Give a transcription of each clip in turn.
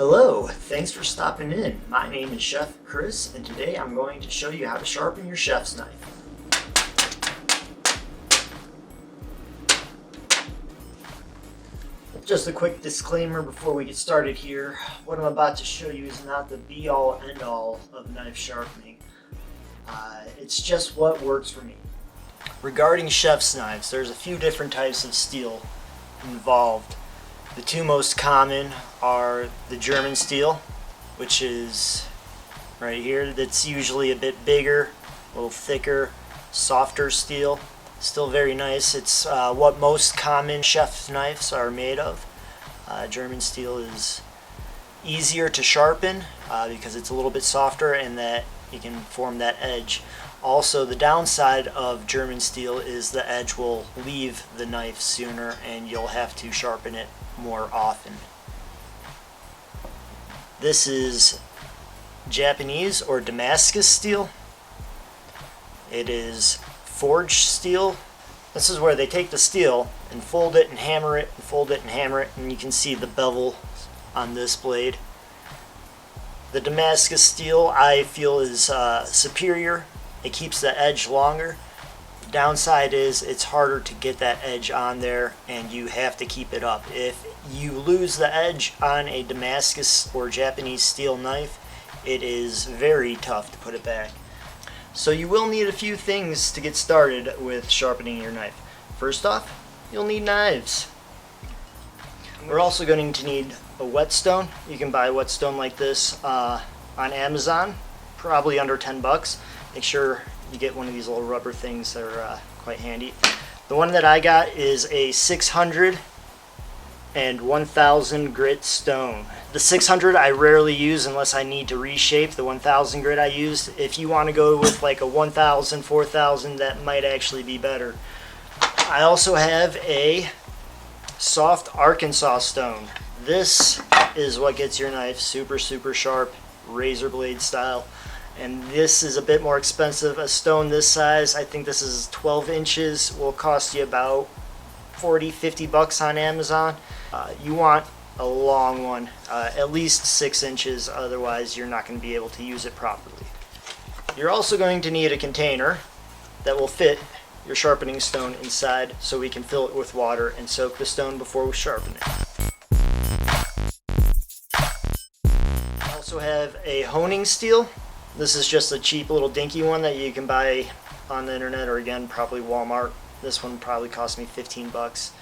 Hello, thanks for stopping in. My name is Chef Chris, and today I'm going to show you how to sharpen your chef's knife. Just a quick disclaimer before we get started here. What I'm about to show you is not the be-all end-all of knife sharpening. It's just what works for me. Regarding chef's knives, there's a few different types of steel involved. The two most common are the German steel, which is right here. That's usually a bit bigger, a little thicker, softer steel. Still very nice. It's what most common chef knives are made of. German steel is easier to sharpen because it's a little bit softer and that you can form that edge. Also, the downside of German steel is the edge will leave the knife sooner and you'll have to sharpen it more often. This is Japanese or Damascus steel. It is forged steel. This is where they take the steel and fold it and hammer it and fold it and hammer it, and you can see the bevel on this blade. The Damascus steel I feel is superior. It keeps the edge longer. The downside is it's harder to get that edge on there and you have to keep it up. If you lose the edge on a Damascus or Japanese steel knife, it is very tough to put it back. So you will need a few things to get started with sharpening your knife. First off, you'll need knives. We're also going to need a whetstone. You can buy a whetstone like this on Amazon, probably under 10 bucks. Make sure you get one of these little rubber things that are quite handy. The one that I got is a 600 and 1000 grit stone. The 600 I rarely use unless I need to reshape. The 1000 grit I used. If you want to go with like a 1000, 4000, that might actually be better. I also have a soft Arkansas stone. This is what gets your knife super sharp, razor blade style. And this is a bit more expensive. A stone this size, I think this is 12 inches, will cost you about 40, 50 bucks on Amazon. You want a long one, at least 6 inches, otherwise you're not going to be able to use it properly. You're also going to need a container that will fit your sharpening stone inside so we can fill it with water and soak the stone before we sharpen it. I also have a honing steel. This is just a cheap little dinky one that you can buy on the internet or again probably Walmart. This one probably cost me 15 bucks.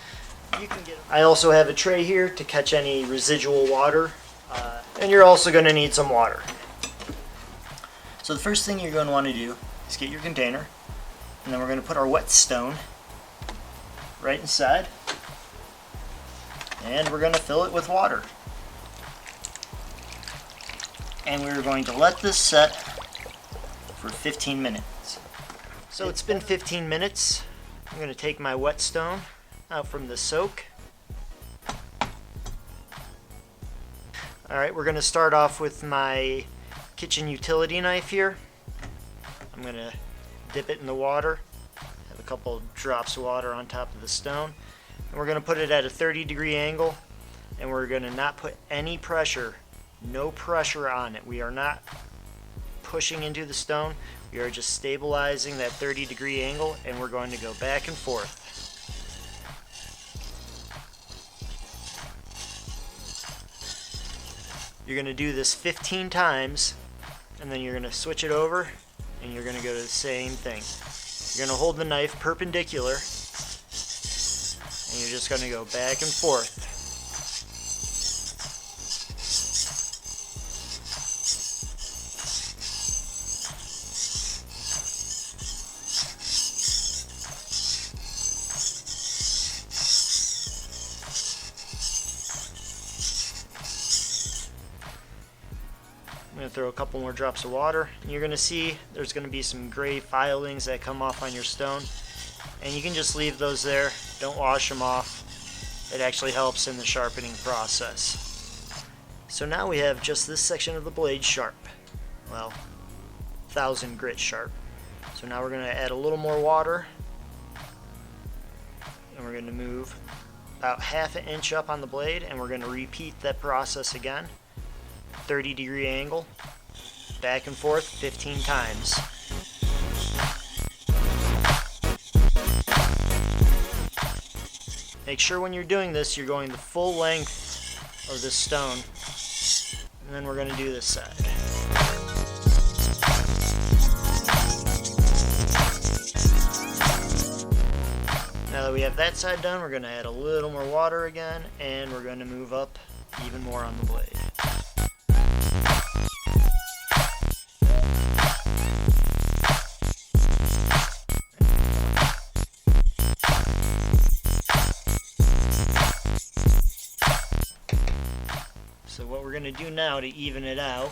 I also have a tray here to catch any residual water, and you're also going to need some water. So the first thing you're going to want to do is get your container, and then we're going to put our whetstone right inside, and we're going to fill it with water. And we're going to let this set for 15 minutes. So it's been 15 minutes. I'm going to take my whetstone out from the soak. Alright, we're going to start off with my kitchen utility knife here. I'm going to dip it in the water, have a couple drops of water on top of the stone, and we're going to put it at a 30-degree angle, and we're going to not put any pressure, no pressure on it. We are not pushing into the stone, we are just stabilizing that 30-degree angle, and we're going to go back and forth. You're going to do this 15 times, and then you're going to switch it over, and you're going to go to the same thing. You're going to hold the knife perpendicular, and you're just going to go back and forth. I'm going to throw a couple more drops of water, and you're going to see there's going to be some gray filings that come off on your stone, and you can just leave those there. Don't wash them off. It actually helps in the sharpening process. So now we have just this section of the blade sharp. Well, 1000 grit sharp. So now we're going to add a little more water, and we're going to move about half an inch up on the blade, and we're going to repeat that process again. 30-degree angle, back and forth 15 times. Make sure when you're doing this, you're going the full length of this stone. And then we're going to do this side. Now that we have that side done, we're going to add a little more water again, and we're going to move up even more on the blade. So what we're going to do now to even it out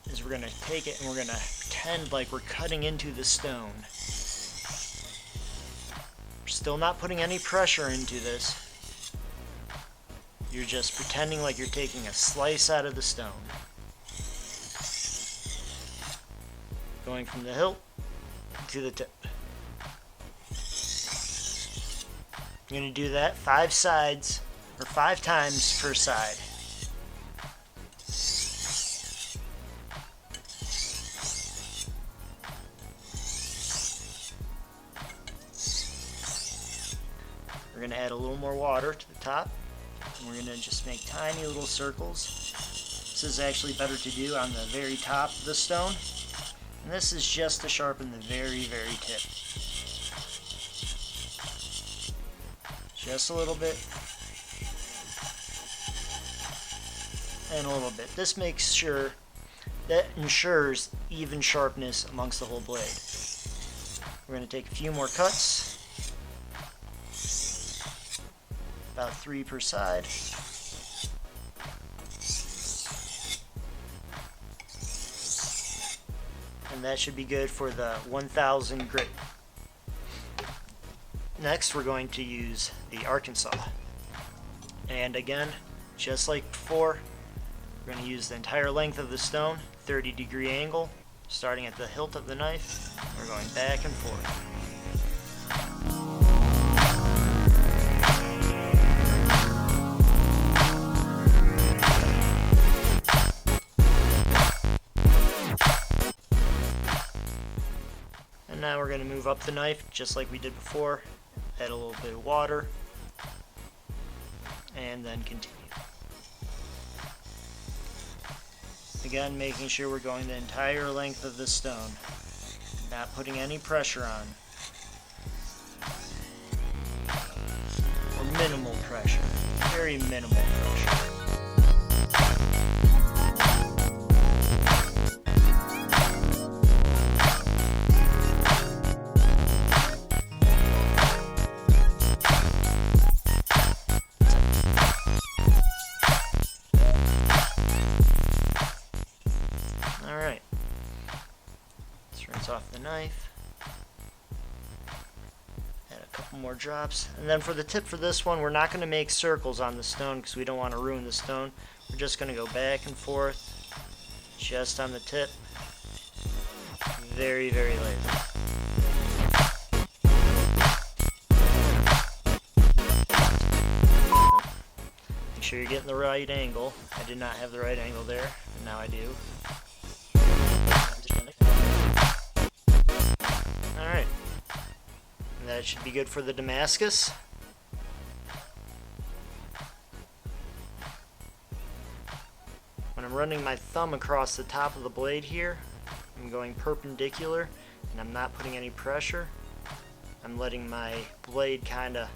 is we're going to take it and we're going to pretend like we're cutting into the stone. We're still not putting any pressure into this. You're just pretending like you're taking a slice out of the stone. Going from the hilt to the tip. You're going to do that 5 sides, or 5 times per side. We're going to add a little more water to the top, and we're going to just make tiny little circles. This is actually better to do on the very top of the stone, and this is just to sharpen the very, very tip. Just a little bit, and a little bit. This makes sure, that ensures even sharpness amongst the whole blade. We're going to take a few more cuts. About 3 per side. And that should be good for the 1000 grit. Next, we're going to use the Arkansas. And again, just like before, we're going to use the entire length of the stone, 30-degree angle, starting at the hilt of the knife. We're going back and forth. Now we're going to move up the knife just like we did before, add a little bit of water, and then continue. Again, making sure we're going the entire length of the stone, not putting any pressure on, or minimal pressure, very minimal pressure. Alright, let's rinse off the knife, add a couple more drops, and then for the tip for this one, we're not going to make circles on the stone because we don't want to ruin the stone. We're just going to go back and forth, just on the tip, very, very lightly. Make sure you're getting the right angle. I did not have the right angle there, and now I do. Alright, and that should be good for the Damascus. When I'm running my thumb across the top of the blade here, I'm going perpendicular and I'm not putting any pressure. I'm letting my blade kind of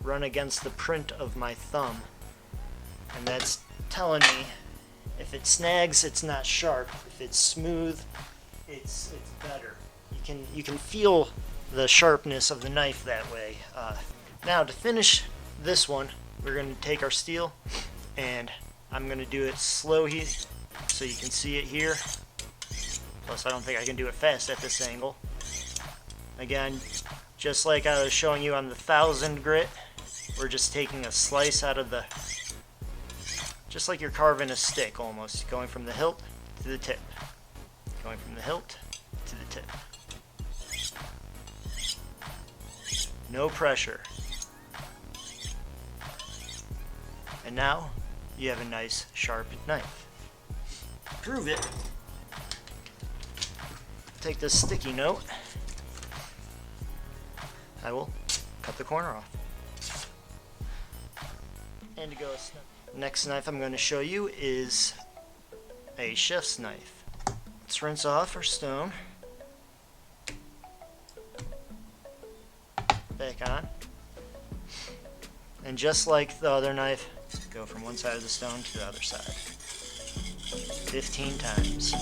run against the print of my thumb, and that's telling me if it snags, it's not sharp. If it's smooth, it's better. You can feel the sharpness of the knife that way. Now to finish this one, we're going to take our steel, and I'm going to do it slow here so you can see it here. Plus I don't think I can do it fast at this angle. Again, just like I was showing you on the 1000 grit, we're just taking a slice out of the, just like you're carving a stick almost, going from the hilt to the tip, going from the hilt to the tip. No pressure. And now you have a nice sharp knife. prove it, take this sticky note. I will cut the corner off. And to go, next knife I'm going to show you is a chef's knife. Let's rinse off our stone. Back on. And just like the other knife, go from one side of the stone to the other side. 15 times.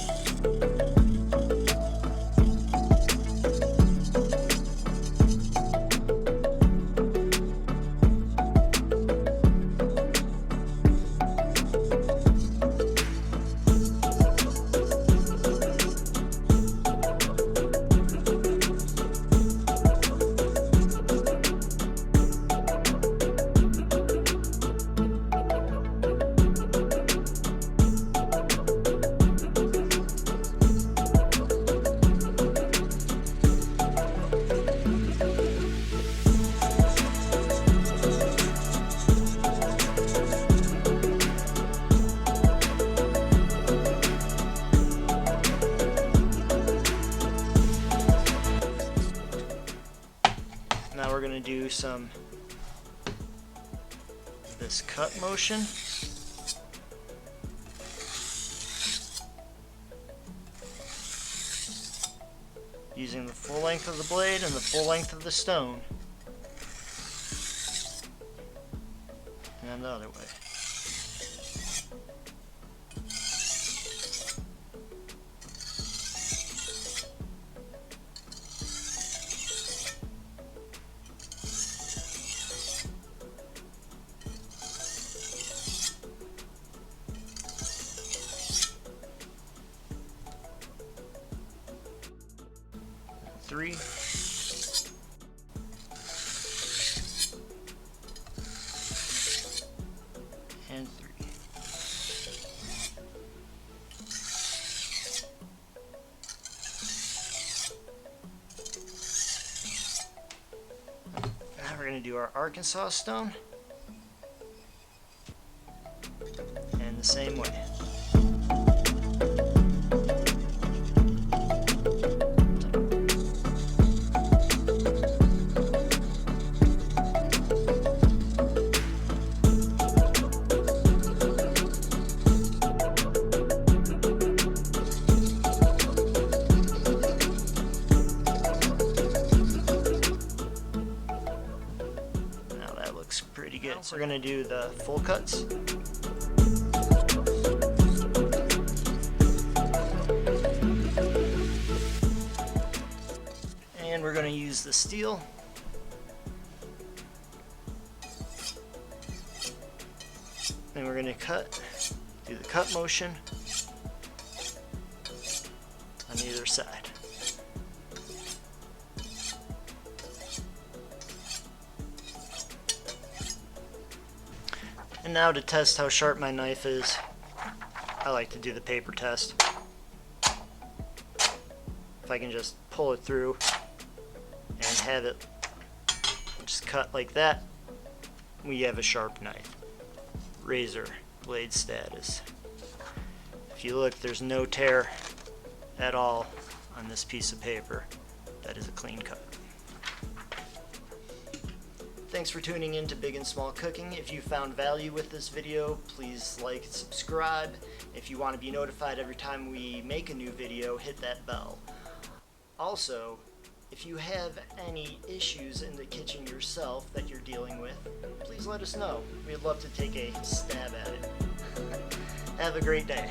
Now we're going to do some of this cut motion. Using the full length of the blade and the full length of the stone. And then the other way. Three. And 3. Now we're going to do our Arkansas stone. And the same way. Pretty good. So we're going to do the full cuts. And we're going to use the steel. And we're going to do the cut motion on either side. And now to test how sharp my knife is, I like to do the paper test. If I can just pull it through and have it just cut like that, we have a sharp knife. Razor blade status. If you look, there's no tear at all on this piece of paper. That is a clean cut. Thanks for tuning in to Big and Small Cooking. If you found value with this video, please like and subscribe. If you want to be notified every time we make a new video, hit that bell. Also, if you have any issues in the kitchen yourself that you're dealing with, please let us know. We'd love to take a stab at it. Have a great day.